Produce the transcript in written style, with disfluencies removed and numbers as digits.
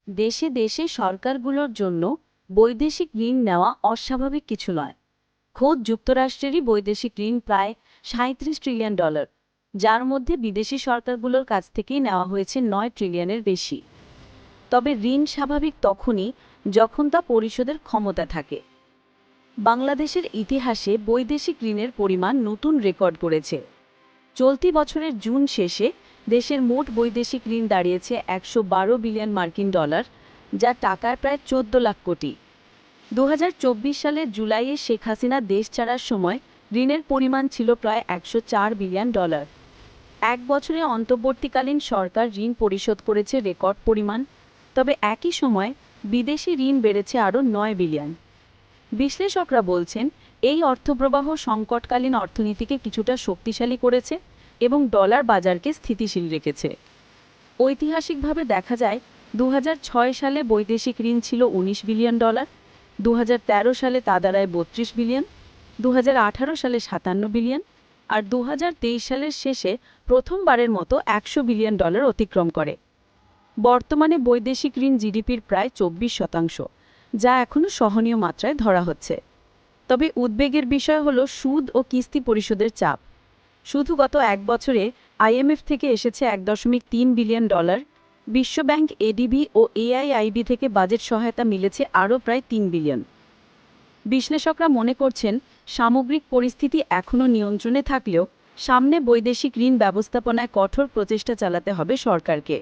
দেশে দেশে সরকারগুলোর জন্য বৈদেশিক ঋণ নেওয়া অস্বাভাবিক কিছু নয়। খোদ যুক্তরাষ্ট্রেরই বৈদেশিক ঋণ প্রায় $37 ট্রিলিয়ন, যার মধ্যে বিদেশি সরকারগুলোর কাছ থেকেই নেওয়া হয়েছে $9 ট্রিলিয়নের বেশি। তবে ঋণ স্বাভাবিক তখনই যখন তা পরিশোধের ক্ষমতা থাকে। বাংলাদেশের ইতিহাসে বৈদেশিক ঋণের পরিমাণ নতুন রেকর্ড করেছে। চলতি বছরের জুন শেষে দেশের মোট বৈদেশিক ঋণ দাঁড়িয়েছে $112 বিলিয়ন, যা টাকায় প্রায় 14 লাখ কোটি। 2024 সালের জুলাইয়ে শেখ হাসিনা দেশ ছাড়ার সময় ঋণের পরিমাণ ছিল প্রায় $104 বিলিয়ন। এক বছরে অন্তর্বর্তীকালীন সরকার ঋণ পরিশোধ করেছে রেকর্ড পরিমাণ, তবে একই সময় বিদেশি ঋণ বেড়েছে আরও 9 বিলিয়ন। বিশ্লেষকরা বলছেন, এই অর্থপ্রবাহ সংকটকালীন অর্থনীতিকে কিছুটা শক্তিশালী করেছে এবং ডলার বাজারকে স্থিতিশীল রেখেছে। ঐতিহাসিকভাবে দেখা যায়, 2006 সালে বৈদেশিক ঋণ ছিল $19 বিলিয়ন, 2013 সালে তা দাঁড়ায় $32 বিলিয়ন, 2018 সালে $57 বিলিয়ন, আর 2023 সালের শেষে প্রথমবারের মতো $100 বিলিয়ন অতিক্রম করে। বর্তমানে বৈদেশিক ঋণ জিডিপির প্রায় 24%, যা এখনও সহনীয় মাত্রায় ধরা হচ্ছে। তবে উদ্বেগের বিষয় হলো সুদ ও কিস্তি পরিশোধের চাপ। শুধু গত এক বছরে IMF থেকে এসেছে $1.3 বিলিয়ন, বিশ্বব্যাংক, ADB ও AIIB থেকে বাজেট সহায়তা মিলেছে আরও প্রায় $3 বিলিয়ন। বিশ্লেষকরা মনে করছেন, সামগ্রিক পরিস্থিতি এখনও নিয়ন্ত্রণে থাকলেও সামনে বৈদেশিক ঋণ ব্যবস্থাপনায় কঠোর প্রচেষ্টা চালাতে হবে সরকারকে।